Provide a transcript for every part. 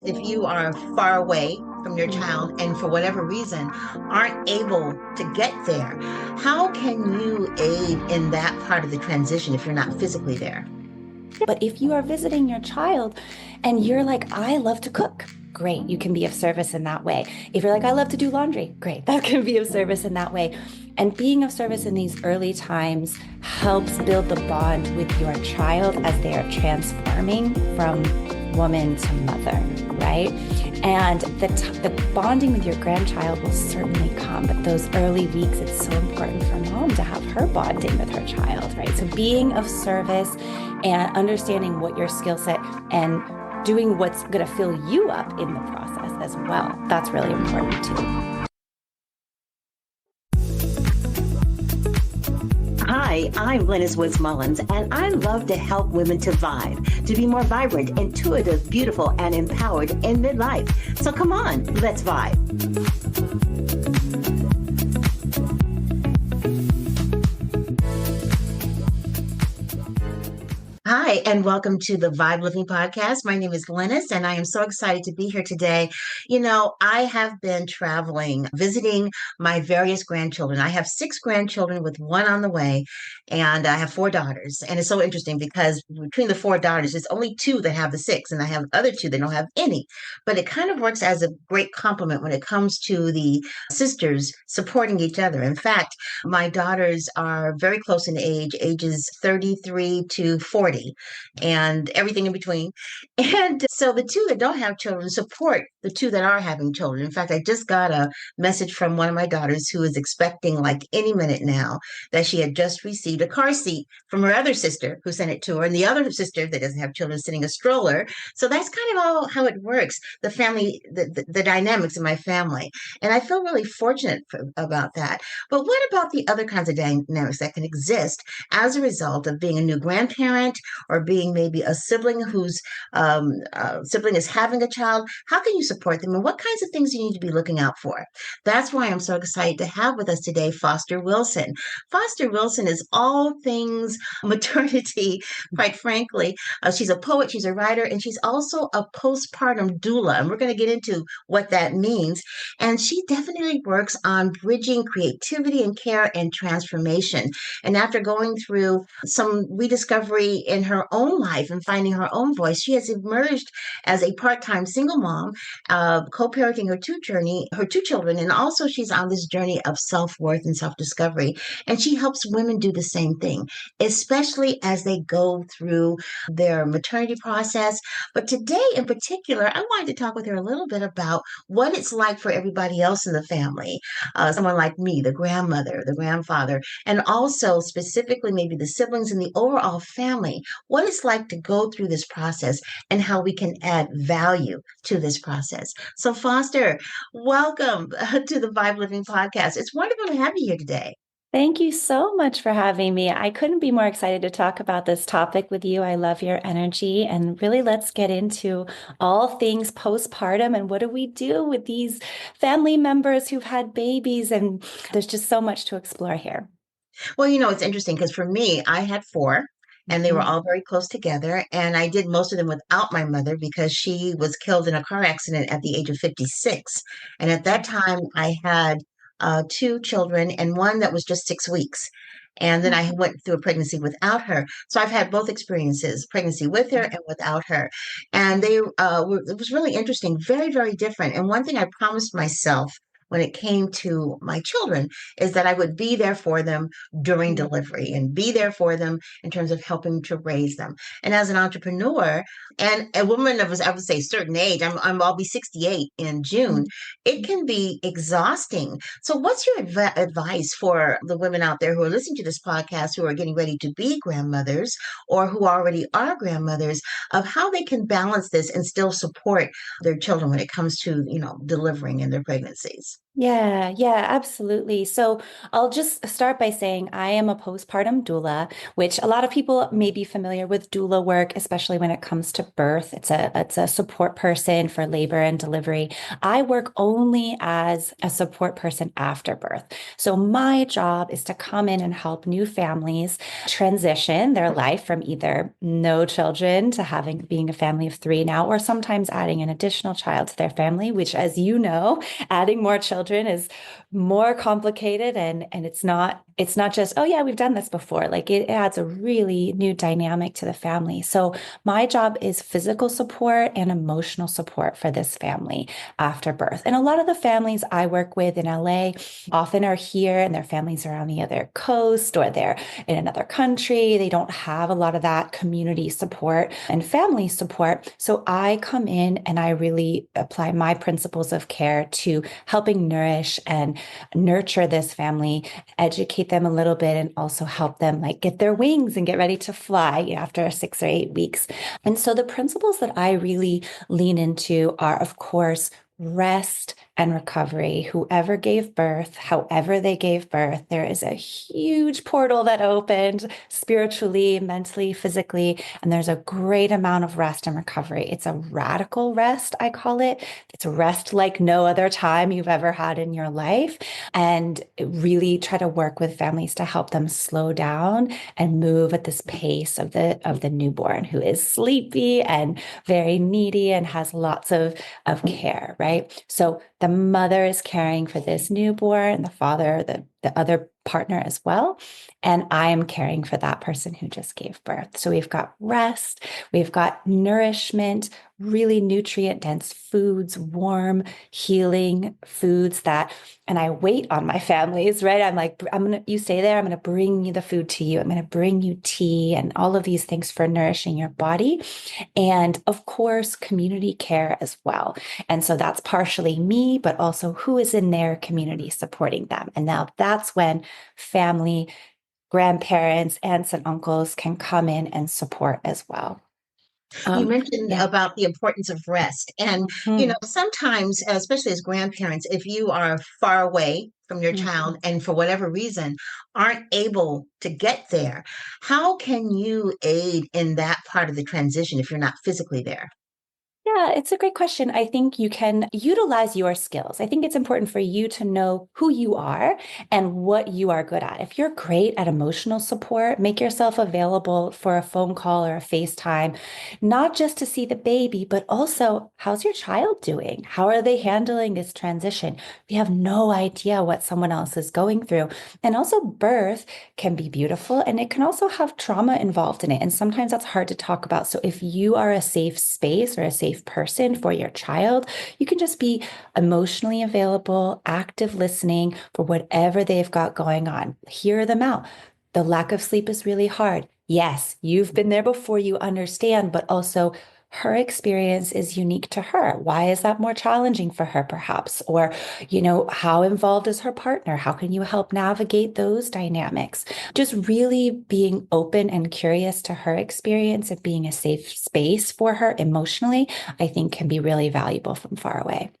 If you are far away from your child and for whatever reason aren't able to get there, how can you aid in that part of the transition if you're not physically there? But if you are visiting your child and you're like, I love to cook, great, you can be of service in that way. If you're like, I love to do laundry, great, that can be of service in that way. And being of service in these early times helps build the bond with your child as they are transforming from woman to mother, right? And the bonding with your grandchild will certainly come, but those early weeks, it's so important for mom to have her bonding with her child, right? So being of service and understanding what your skill set and doing what's going to fill you up in the process as well. That's really important too. Hi, I'm Glennis Woods Mullins, and I love to help women to vibe, to be more vibrant, intuitive, beautiful, and empowered in midlife. So come on, let's vibe. Hi, and welcome to the V.I.B.E Living Podcast. My name is Glennis, and I am so excited to be here today. I have been traveling, visiting my various grandchildren. I have six grandchildren with one on the way, and I have four daughters. And it's so interesting because between the four daughters, there's only two that have the six, and I have other two that don't have any. But it kind of works as a great complement when it comes to the sisters supporting each other. In fact, my daughters are very close in age, ages 33 to 40 and everything in between. And so the two that don't have children support the two that are having children. In fact, I just got a message from one of my daughters who is expecting like any minute now that she had just received a car seat from her other sister who sent it to her, and the other sister that doesn't have children sitting a stroller. So that's kind of all how it works, the family, the dynamics in my family. And I feel really fortunate about that. But what about the other kinds of dynamics that can exist as a result of being a new grandparent or being maybe a sibling whose sibling is having a child? How can you support them, and what kinds of things do you need to be looking out for? That's why I'm so excited to have with us today Foster Wilson. Foster Wilson is all things maternity, quite frankly. She's a poet, she's a writer, and she's also a postpartum doula, and we're going to get into what that means. And she definitely works on bridging creativity and care and transformation. And after going through some rediscovery in her own life and finding her own voice, she has emerged as a part-time single mom, co-parenting her two children, and also she's on this journey of self-worth and self-discovery. And she helps women do the same thing, especially as they go through their maternity process. But today, in particular, I wanted to talk with her a little bit about what it's like for everybody else in the family, someone like me, the grandmother, the grandfather, and also specifically maybe the siblings and the overall family, what it's like to go through this process and how we can add value to this process. So, Foster, welcome to the V.I.B.E Living Podcast. It's wonderful to have you here today. Thank you so much for having me. I couldn't be more excited to talk about this topic with you. I love your energy, and really let's get into all things postpartum and what do we do with these family members who've had babies, and there's just so much to explore here. Well, it's interesting because for me, I had four. And they were all very close together. And I did most of them without my mother because she was killed in a car accident at the age of 56. And at that time, I had two children and one that was just 6 weeks. And then I went through a pregnancy without her. So I've had both experiences, pregnancy with her and without her. And it was really interesting, very, very different. And one thing I promised myself when it came to my children is that I would be there for them during delivery and be there for them in terms of helping to raise them. And as an entrepreneur and a woman of, I would say, certain age, I'll be 68 in June, it can be exhausting. So what's your advice for the women out there who are listening to this podcast, who are getting ready to be grandmothers or who already are grandmothers, of how they can balance this and still support their children when it comes to, delivering in their pregnancies? Yeah, absolutely. So I'll just start by saying I am a postpartum doula, which a lot of people may be familiar with doula work, especially when it comes to birth. It's a support person for labor and delivery. I work only as a support person after birth. So my job is to come in and help new families transition their life from either no children to having being a family of three now, or sometimes adding an additional child to their family, which, as you know, adding more children is more complicated, and it's not just, oh yeah, we've done this before. Like it adds a really new dynamic to the family. So my job is physical support and emotional support for this family after birth. And a lot of the families I work with in LA often are here and their families are on the other coast or they're in another country. They don't have a lot of that community support and family support. So I come in and I really apply my principles of care to helping nourish and nurture this family, educate them a little bit, and also help them like get their wings and get ready to fly after 6 or 8 weeks. And so the principles that I really lean into are, of course, rest and recovery. Whoever gave birth, however they gave birth, there is a huge portal that opened spiritually, mentally, physically, and there's a great amount of rest and recovery. It's a radical rest, I call it. It's a rest like no other time you've ever had in your life. And really try to work with families to help them slow down and move at this pace of the newborn who is sleepy and very needy and has lots of care, right? So the mother is caring for this newborn, the father, the other partner as well. And I am caring for that person who just gave birth. So we've got rest, we've got nourishment, really nutrient dense foods, warm, healing foods that, and I wait on my families, right? I'm like, you stay there, I'm going to bring you the food to you. I'm going to bring you tea and all of these things for nourishing your body. And of course, community care as well. And so that's partially me, but also who is in their community supporting them. And now that's when family, grandparents, aunts, and uncles can come in and support as well. You mentioned Yeah. about the importance of rest. And, Mhm. sometimes, especially as grandparents, if you are far away from your child Mhm. and for whatever reason aren't able to get there, how can you aid in that part of the transition if you're not physically there? Yeah, it's a great question. I think you can utilize your skills. I think it's important for you to know who you are and what you are good at. If you're great at emotional support, make yourself available for a phone call or a FaceTime, not just to see the baby, but also how's your child doing? How are they handling this transition? We have no idea what someone else is going through. And also, birth can be beautiful and it can also have trauma involved in it. And sometimes that's hard to talk about. So if you are a safe space or a safe person for your child, you can just be emotionally available, active listening for whatever they've got going on. Hear them out. The lack of sleep is really hard. Yes, you've been there before, you understand, but also her experience is unique to her. Why is that more challenging for her, perhaps? Or, how involved is her partner? How can you help navigate those dynamics? Just really being open and curious to her experience and being a safe space for her emotionally, I think can be really valuable from far away.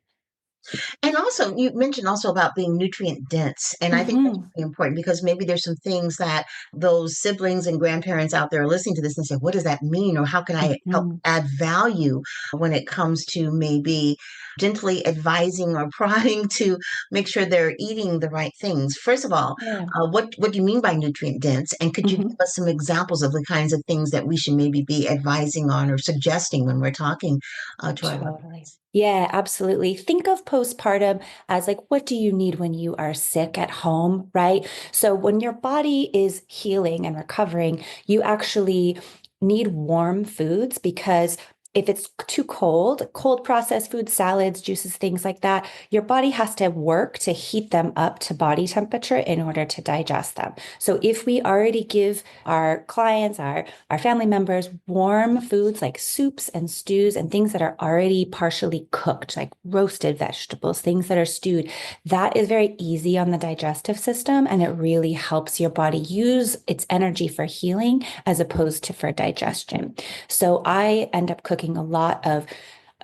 And also, you mentioned also about being nutrient dense. And I think that's Hmm. really important because maybe there's some things that those siblings and grandparents out there are listening to this and say, what does that mean? Or how can I help Hmm. add value when it comes to maybe gently advising or prodding to make sure they're eating the right things? First of all, Yeah. what do you mean by nutrient dense? And could you give Mhm. us some examples of the kinds of things that we should maybe be advising on or suggesting when we're talking to our loved Totally. ones? Yeah, absolutely. Think of postpartum as like, what do you need when you are sick at home, right? So when your body is healing and recovering, you actually need warm foods because if it's too cold, cold processed foods, salads, juices, things like that, your body has to work to heat them up to body temperature in order to digest them. So if we already give our clients, our family members warm foods like soups and stews and things that are already partially cooked, like roasted vegetables, things that are stewed. That is very easy on the digestive system and it really helps your body use its energy for healing as opposed to for digestion. So I end up cooking a lot of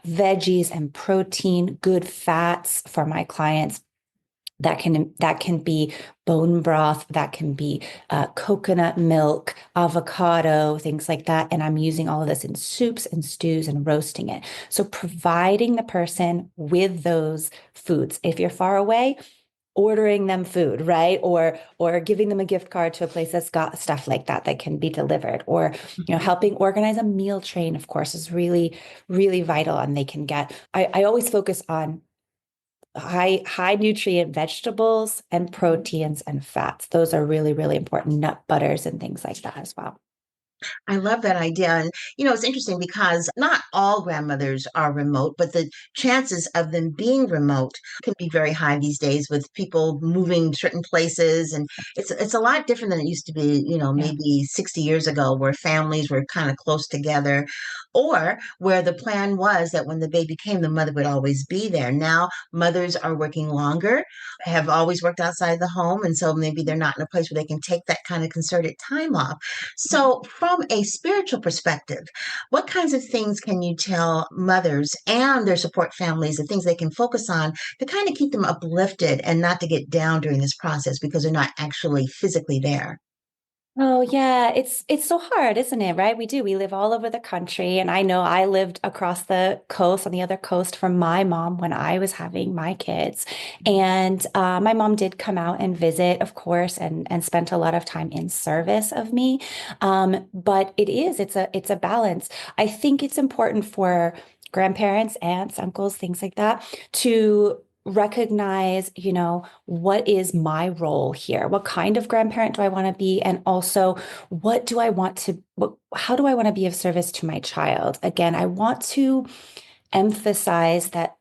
veggies and protein, good fats for my clients That can be bone broth, that can be coconut milk, avocado, things like that. And I'm using all of this in soups and stews and roasting it. So providing the person with those foods. If you're far away, ordering them food, right? Or giving them a gift card to a place that's got stuff like that that can be delivered. Or, helping organize a meal train, of course, is really, really vital. And they can get, I always focus on high nutrient vegetables and proteins and fats. Those are really, really important. Nut butters and things like that as well. I love that idea. And, it's interesting because not all grandmothers are remote, but the chances of them being remote can be very high these days with people moving certain places. And it's a lot different than it used to be, Yeah. maybe 60 years ago, where families were kind of close together, or where the plan was that when the baby came, the mother would always be there. Now, mothers are working longer, have always worked outside the home. And so maybe they're not in a place where they can take that kind of concerted time off. So, from a spiritual perspective, what kinds of things can you tell mothers and their support families, the things they can focus on to kind of keep them uplifted and not to get down during this process because they're not actually physically there? Oh yeah, it's so hard, isn't it? Right? We live all over the country, and I know I lived across the coast on the other coast from my mom when I was having my kids, and my mom did come out and visit, of course, and spent a lot of time in service of me. But it's a balance. I think it's important for grandparents, aunts, uncles, things like that to recognize, what is my role here? What kind of grandparent do I want to be? And also, how do I want to be of service to my child? Again, I want to emphasize that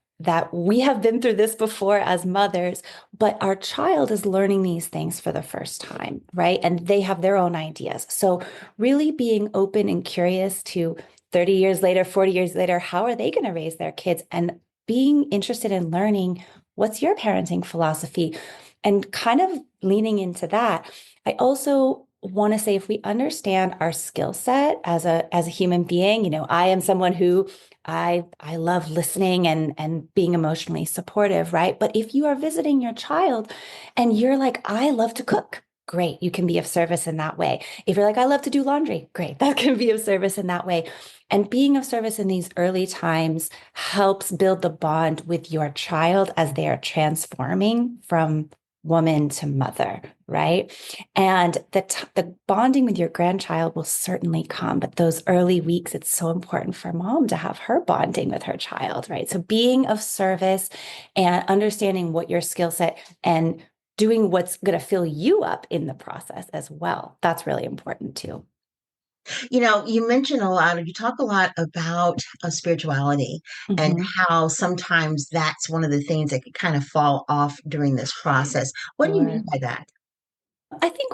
we have been through this before as mothers, but our child is learning these things for the first time, right? And they have their own ideas. So really being open and curious to 30 years later, 40 years later, how are they going to raise their kids? And being interested in learning what's your parenting philosophy and kind of leaning into that. I also want to say if we understand our skill set as a human being, I am someone who I love listening and being emotionally supportive, right? But if you are visiting your child and you're like, I love to cook, great, you can be of service in that way. If you're like, I love to do laundry, great, that can be of service in that way. And being of service in these early times helps build the bond with your child as they are transforming from woman to mother, right? And the bonding with your grandchild will certainly come, but those early weeks, it's so important for mom to have her bonding with her child, right? So being of service and understanding what your skill set and doing what's going to fill you up in the process as well. That's really important too. You you talk a lot about spirituality and Mhm. how sometimes that's one of the things that could kind of fall off during this process. What do you mean Sure. by that? I think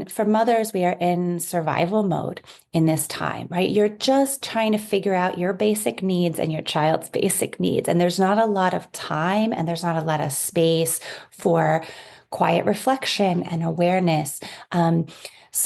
for mothers, we are in survival mode in this time, right? You're just trying to figure out your basic needs and your child's basic needs. And there's not a lot of time and there's not a lot of space for quiet reflection and awareness. Um,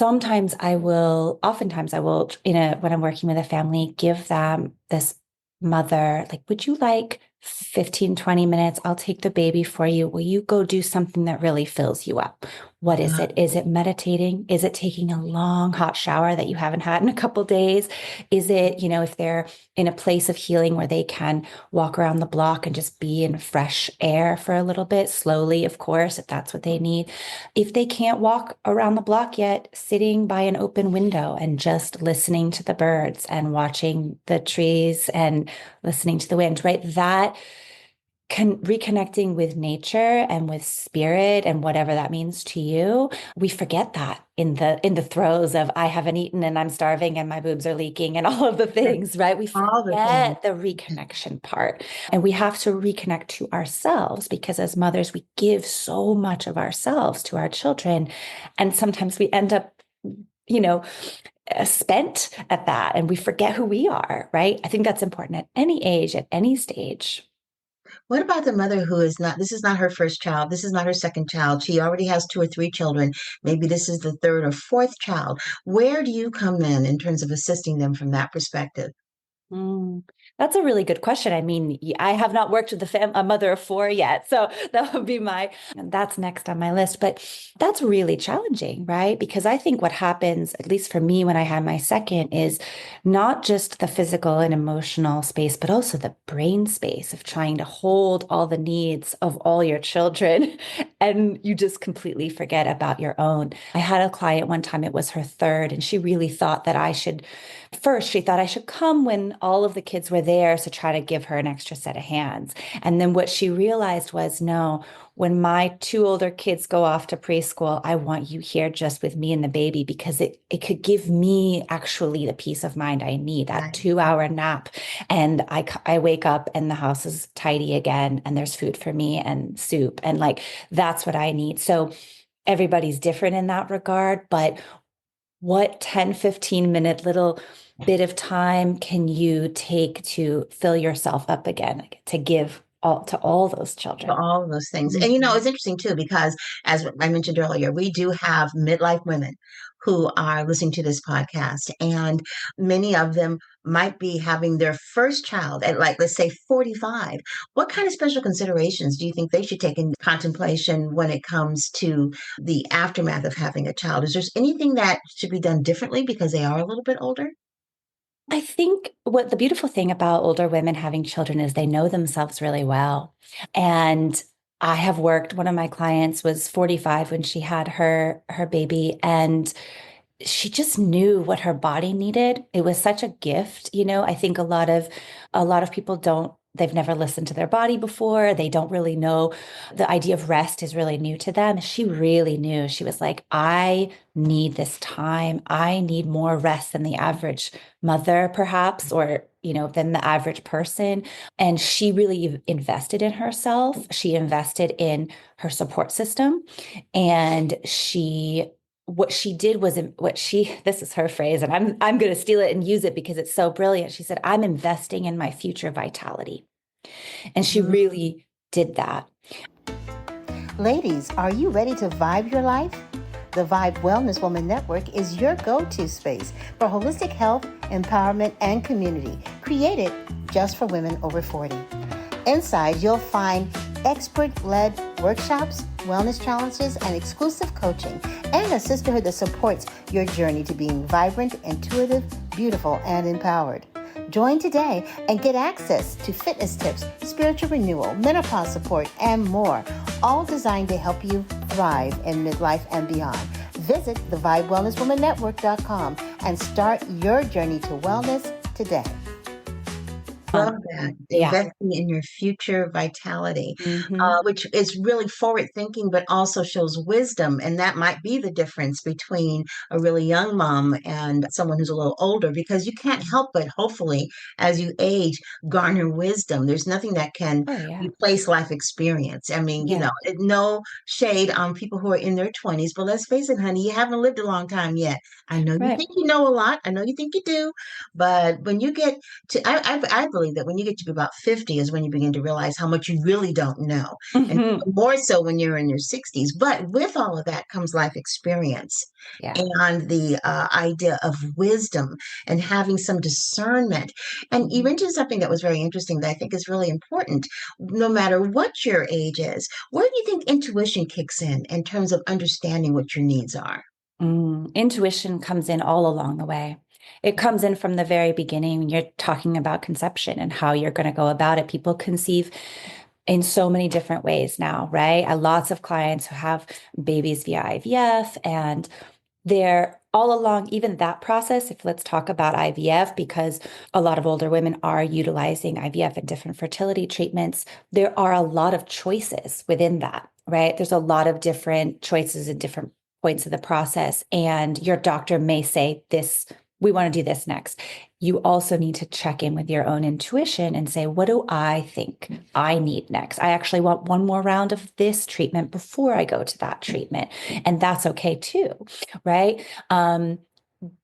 oftentimes I will, when I'm working with a family, give them this mother, like, would you like 15, 20 minutes? I'll take the baby for you. Will you go do something that really fills you up? What is Uh, it? Is it meditating? Is it taking a long hot shower that you haven't had in a couple days? Is it, if they're in a place of healing where they can walk around the block and just be in fresh air for a little bit, slowly, of course, if that's what they need. If they can't walk around the block yet, sitting by an open window and just listening to the birds and watching the trees and listening to the wind, right? That reconnecting with nature and with spirit and whatever that means to you, we forget that in the throes of I haven't eaten and I'm starving and my boobs are leaking and all of the things, right? We all the things. forget the reconnection part. And we have to reconnect to ourselves because as mothers, we give so much of ourselves to our children. And sometimes we end up, you know, spent at that and we forget who we are, right? I think that's important at any age, at any stage. What about the mother who is not, this is not her first child, this is not her second child. She already has two or three children. Maybe this is the third or fourth child. Where do you come in terms of assisting them from that perspective? Mm. That's a really good question. I mean, I have not worked with a mother of four yet, so that would be that's next on my list. But that's really challenging, right? Because I think what happens, at least for me, when I had my second, is not just the physical and emotional space, but also the brain space of trying to hold all the needs of all your children, and you just completely forget about your own. I had a client one time, it was her third, and she really thought that first, she thought I should come when all of the kids were there to try to give her an extra set of hands. And then what she realized was, no, when my two older kids go off to preschool, I want you here just with me and the baby, because it could give me actually the peace of mind I need, that Right. 2 hour nap. And I wake up and the house is tidy again, and there's food for me and soup. And like, that's what I need. So everybody's different in that regard, but what 10-15 minute little bit of time can you take to fill yourself up again, to give all those For children? all of those things. And Mhm. it's interesting too, because as I mentioned earlier, we do have midlife women who are listening to this podcast, and many of them might be having their first child at, like, let's say 45. What kind of special considerations do you think they should take into contemplation when it comes to the aftermath of having a child? Is there anything that should be done differently because they are a little bit older? I think what the beautiful thing about older women having children is they know themselves really well. And I have worked, one of my clients was 45 when she had her baby, and she just knew what her body needed. It was such a gift, I think a lot of people don't, they've never listened to their body before. They don't really know. The idea of rest is really new to them. She really knew. She was like, I need this time. I need more rest than the average mother, perhaps, or than the average person. And she really invested in herself. She invested in her support system. And what she did was this is her phrase, and I'm going to steal it and use it because it's so brilliant. She said, I'm investing in my future vitality. And she really did that. Ladies, are you ready to vibe your life? The V.I.B.E Wellness Woman Network is your go-to space for holistic health, empowerment, and community, created just for women over 40. Inside, you'll find expert-led workshops, wellness challenges, and exclusive coaching, and a sisterhood that supports your journey to being vibrant, intuitive, beautiful, and empowered. Join today and get access to fitness tips, spiritual renewal, menopause support, and more, all designed to help you thrive in midlife and beyond. Visit the VibeWellnessWomanNetwork.com and start your journey to wellness today. Love that. Yeah. Investing in your future vitality, Mhm. which is really forward thinking, but also shows wisdom. And that might be the difference between a really young mom and someone who's a little older, because you can't help but, hopefully, as you age, garner wisdom. There's nothing that can Oh, yeah. replace life experience. I mean, Yeah. no shade on people who are in their 20s, but let's face it, honey, you haven't lived a long time yet. I know you Right. think you know a lot. I know you think you do. But when you get I believe that when you get to be about 50 is when you begin to realize how much you really don't know. And Mhm. more so when you're in your 60s. But with all of that comes life experience Yeah. and the idea of wisdom and having some discernment. And you Mhm. mentioned something that was very interesting that I think is really important. No matter what your age is, where do you think intuition kicks in terms of understanding what your needs are? Intuition comes in all along the way. It comes in from the very beginning when you're talking about conception and how you're going to go about it. People conceive in so many different ways now, right? Lots of clients who have babies via IVF, and they're all along, even that process. If let's talk about IVF, because a lot of older women are utilizing IVF and different fertility treatments, there are a lot of choices within that, right? There's a lot of different choices at different points of the process. And your doctor may say, this, we want to do this next. You also need to check in with your own intuition and say, what do I think I need next? I actually want one more round of this treatment before I go to that treatment. And that's okay too, right?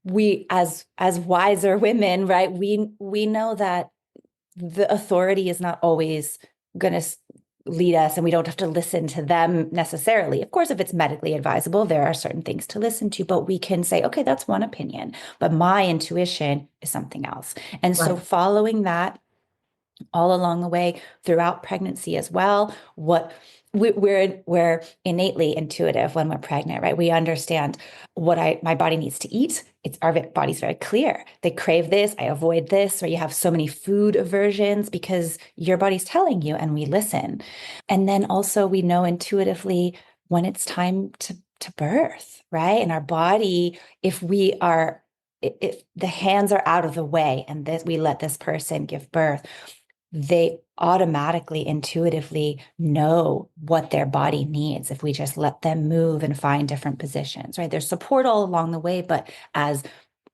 We as wiser women, right? We know that the authority is not always going to lead us, and we don't have to listen to them necessarily. Of course, if it's medically advisable, there are certain things to listen to, but we can say, okay, that's one opinion, but my intuition is something else. And so Right. following that all along the way throughout pregnancy as well. We're innately intuitive when we're pregnant, right? We understand what my body needs to eat. It's our body's very clear. They crave this, I avoid this, or you have so many food aversions because your body's telling you, and we listen. And then also we know intuitively when it's time to birth, right? And our body, if the hands are out of the way and this we let this person give birth, they automatically, intuitively know what their body needs if we just let them move and find different positions, right? There's support all along the way, but as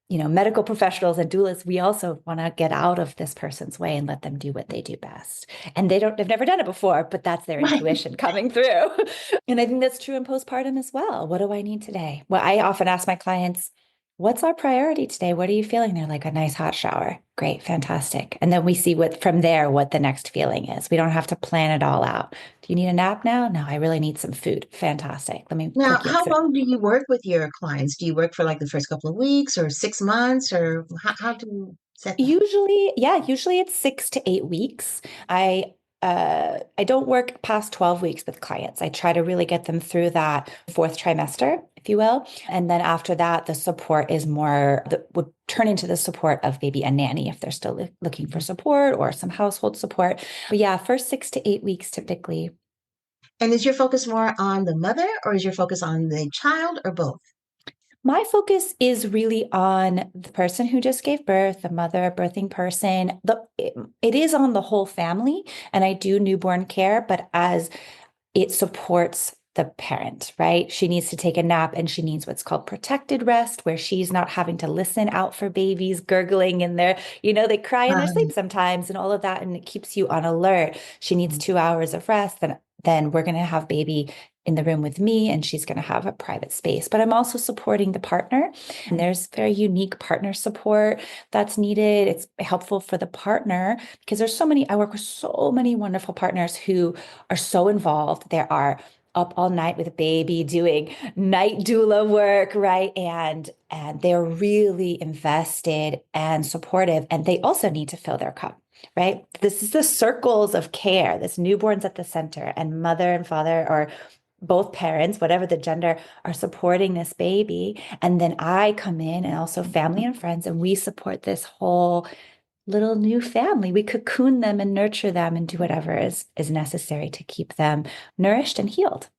medical professionals and doulas, we also want to get out of this person's way and let them do what they do best. And they've never done it before, but that's their Right. intuition coming through. And I think that's true in postpartum as well. What do I need today? Well, I often ask my clients, what's our priority today? What are you feeling? They're like, a nice hot shower. Great, fantastic. And then we see from there what the next feeling is. We don't have to plan it all out. Do you need a nap now? No, I really need some food. Fantastic. Let me Now, cook you how food. long do you work with your clients? Do you work for like the first couple of weeks or 6 months, or how do you set that? Usually it's 6 to 8 weeks. I don't work past 12 weeks with clients. I try to really get them through that fourth trimester, if you will. And then after that, the support is would turn into the support of maybe a nanny if they're still looking for support, or some household support. But yeah, first 6 to 8 weeks typically. And is your focus more on the mother or is your focus on the child or both? My focus is really on the person who just gave birth, the mother, birthing person. It is on the whole family, and I do newborn care, but as it supports the parent, right? She needs to take a nap and she needs what's called protected rest, where she's not having to listen out for babies gurgling in their, they cry in their sleep Um, sometimes and all of that. And it keeps you on alert. She needs 2 hours of rest. Then we're going to have baby in the room with me, and she's going to have a private space. But I'm also supporting the partner, and there's very unique partner support that's needed. It's helpful for the partner because I work with so many wonderful partners who are so involved. There are up all night with a baby doing night doula work, right? And they're really invested and supportive, and they also need to fill their cup, right? This is the circles of care. This newborn's at the center, and mother and father, or both parents, whatever the gender, are supporting this baby. And then I come in, and also family and friends, and we support this whole little new family. We cocoon them and nurture them and do whatever is necessary to keep them nourished and healed.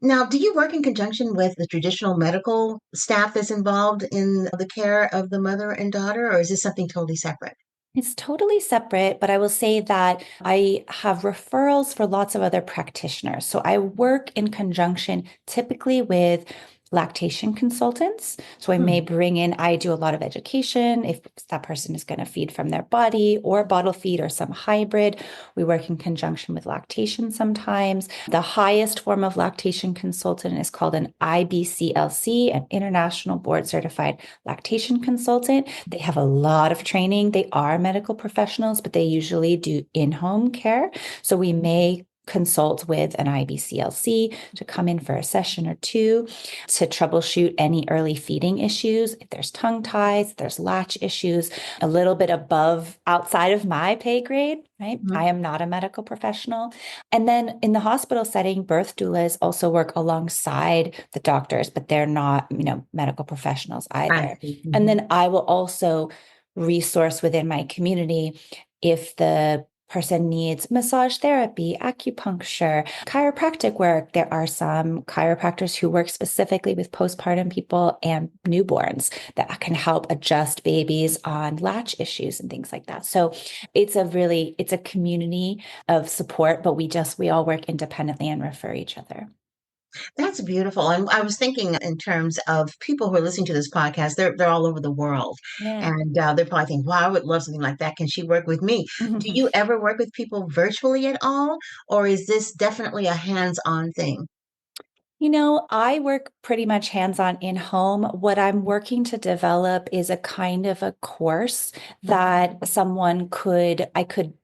Now, do you work in conjunction with the traditional medical staff that's involved in the care of the mother and daughter, or is this something totally separate? It's totally separate, but I will say that I have referrals for lots of other practitioners. So I work in conjunction typically with lactation consultants. So I do a lot of education if that person is going to feed from their body or bottle feed or some hybrid. We work in conjunction with lactation sometimes. The highest form of lactation consultant is called an IBCLC, an International Board Certified Lactation Consultant. They have a lot of training. They are medical professionals, but they usually do in-home care. So we may consult with an IBCLC to come in for a session or two to troubleshoot any early feeding issues. If there's tongue ties, if there's latch issues, a little bit outside of my pay grade, right? Mhm. I am not a medical professional. And then in the hospital setting, birth doulas also work alongside the doctors, but they're not, medical professionals I either. see. And Mhm. then I will also resource within my community if the person needs massage therapy, acupuncture, chiropractic work. There are some chiropractors who work specifically with postpartum people and newborns that can help adjust babies on latch issues and things like that. So it's a community of support, but we all work independently and refer each other. That's beautiful. And I was thinking in terms of people who are listening to this podcast, they're all over the world. Yeah. And they're probably thinking, wow, I would love something like that. Can she work with me? Do you ever work with people virtually at all? Or is this definitely a hands-on thing? I work pretty much hands-on in home. What I'm working to develop is a kind of a course that I could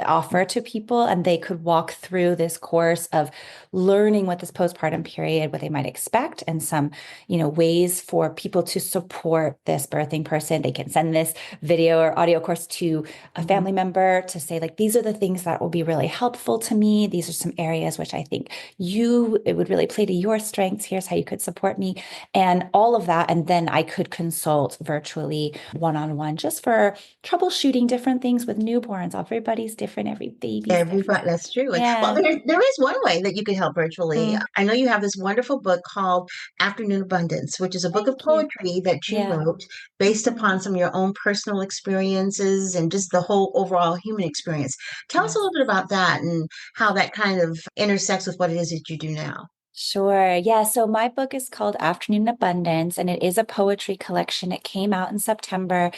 offer to people, and they could walk through this course of learning what this postpartum period, what they might expect, and some, ways for people to support this birthing person. They can send this video or audio course to a Mhm. family member to say, like, these are the things that will be really helpful to me. These are some areas which I think it would really play to your strengths. Here's how you could support me, and all of that. And then I could consult virtually one-on-one just for troubleshooting different things with newborns. Everybody's different. Every baby's Everybody, different. that's true. And well, Yeah. there is one way that you can help virtually. Mm, I know you have this wonderful book called Afternoon Abundance, which is a book of thank you. poetry that you Yeah. wrote based upon some of your own personal experiences and just the whole overall human experience. Tell us a Yes. little bit about that and how that kind of intersects with what it is that you do now. Sure. Yeah. So my book is called Afternoon Abundance, and it is a poetry collection. It came out in September.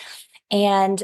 And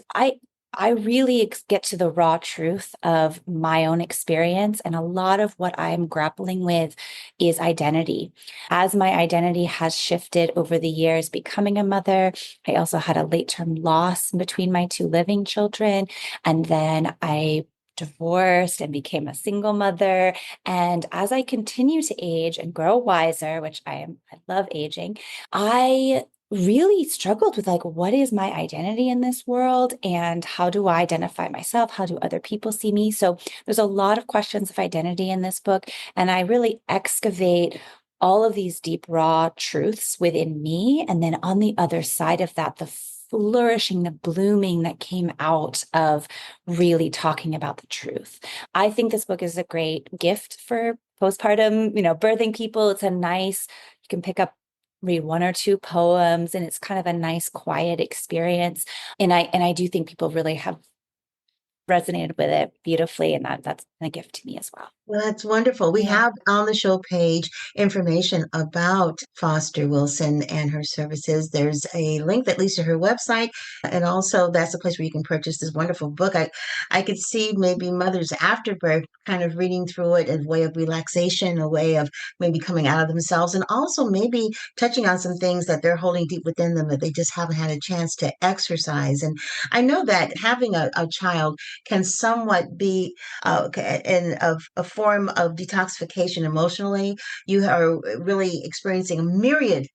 I really get to the raw truth of my own experience. And a lot of what I'm grappling with is identity. As my identity has shifted over the years, becoming a mother, I also had a late term loss between my two living children. And then I divorced and became a single mother. And as I continue to age and grow wiser, which I love aging, I really struggled with, like, what is my identity in this world, and how do I identify myself? How do other people see me? So there's a lot of questions of identity in this book, and I really excavate all of these deep raw truths within me, and then on the other side of that, the flourishing, the blooming that came out of really talking about the truth. I think this book is a great gift for postpartum, birthing people. It's a nice, you can pick up, read one or two poems, and it's kind of a nice quiet experience. And I do think people really have resonated with it beautifully, and that's a gift to me as well. Well, that's wonderful. We Yeah. have on the show page information about Foster Wilson and her services. There's a link that leads to her website, and also that's a place where you can purchase this wonderful book. I could see maybe mothers after birth kind of reading through it as a way of relaxation, a way of maybe coming out of themselves, and also maybe touching on some things that they're holding deep within them that they just haven't had a chance to exercise. And I know that having a child can somewhat be in a form of detoxification emotionally. You are really experiencing a myriad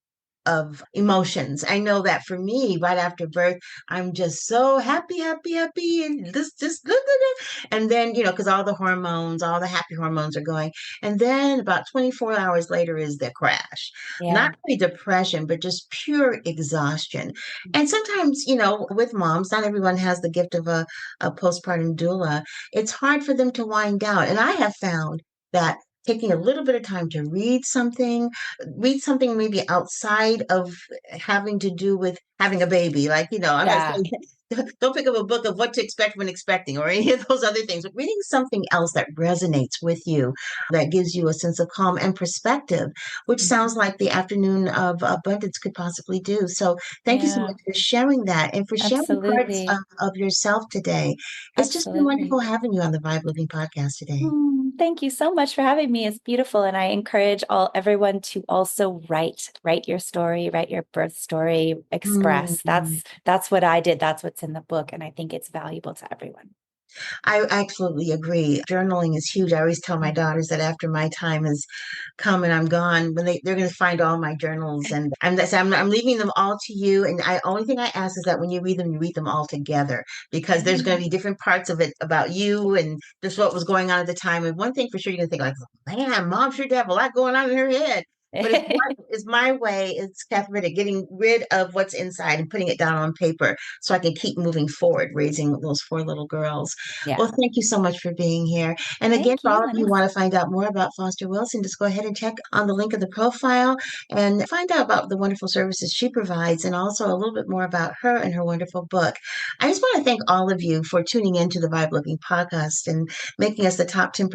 of emotions. I know that for me, right after birth, I'm just so happy, happy, happy, and this just and then because all the hormones, all the happy hormones are going, and then about 24 hours later is the crash. Not Yeah. really depression, but just pure exhaustion. And sometimes, with moms, not everyone has the gift of a postpartum doula. It's hard for them to wind down, and I have found that taking a little bit of time to read something maybe outside of having to do with having a baby. Like, I'm not Yeah. saying don't pick up a book of what to expect when expecting or any of those other things, but reading something else that resonates with you, that gives you a sense of calm and perspective, which sounds like the afternoon of abundance could possibly do. So thank you so much Yeah. for sharing that and for sharing parts Absolutely. of yourself today. It's just been wonderful Absolutely. having you on the Vibe Living podcast today. Thank you so much for having me. It's beautiful. And I encourage everyone to also write your story, write your birth story, express. Mm. That's what I did. That's what's in the book. And I think it's valuable to everyone. I absolutely agree. Journaling is huge. I always tell my daughters that after my time has come and I'm gone, when they're going to find all my journals, and I'm leaving them all to you. And I only thing I ask is that when you read them all together, because there's going to be different parts of it about you and just what was going on at the time. And one thing for sure, you're going to think like, man, mom sure did have a lot going on in her head. But it's my way, it's Catherine, getting rid of what's inside and putting it down on paper so I can keep moving forward, raising those four little girls. Well, Yeah. thank you so much for being here. And again, Thank for you, all of you who Lennox. want to find out more about Foster Wilson, just go ahead and check on the link of the profile and find out about the wonderful services she provides and also a little bit more about her and her wonderful book. I just want to thank all of you for tuning into the Vibe Living podcast and making us the top 10%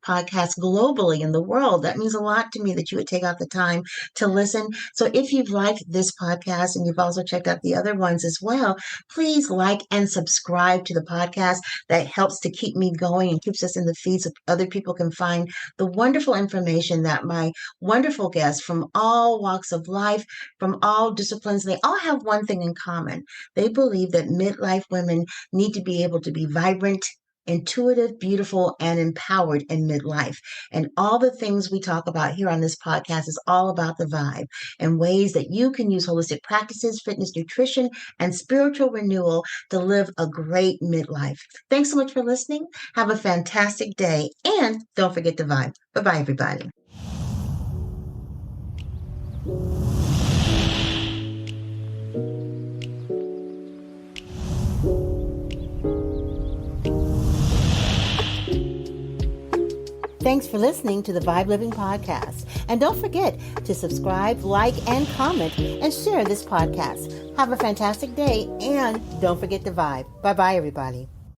podcast globally in the world. That means a lot to me that you would take out the time to listen. So if you've liked this podcast and you've also checked out the other ones as well, please like and subscribe to the podcast. That helps to keep me going and keeps us in the feed so other people can find the wonderful information that my wonderful guests from all walks of life, from all disciplines, they all have one thing in common. They believe that midlife women need to be able to be vibrant, intuitive, beautiful, and empowered in midlife. And all the things we talk about here on this podcast is all about the vibe and ways that you can use holistic practices, fitness, nutrition, and spiritual renewal to live a great midlife. Thanks so much for listening. Have a fantastic day. And don't forget to vibe. Bye-bye, everybody. Thanks for listening to the Vibe Living Podcast. And don't forget to subscribe, like, and comment, and share this podcast. Have a fantastic day, and don't forget to vibe. Bye-bye, everybody.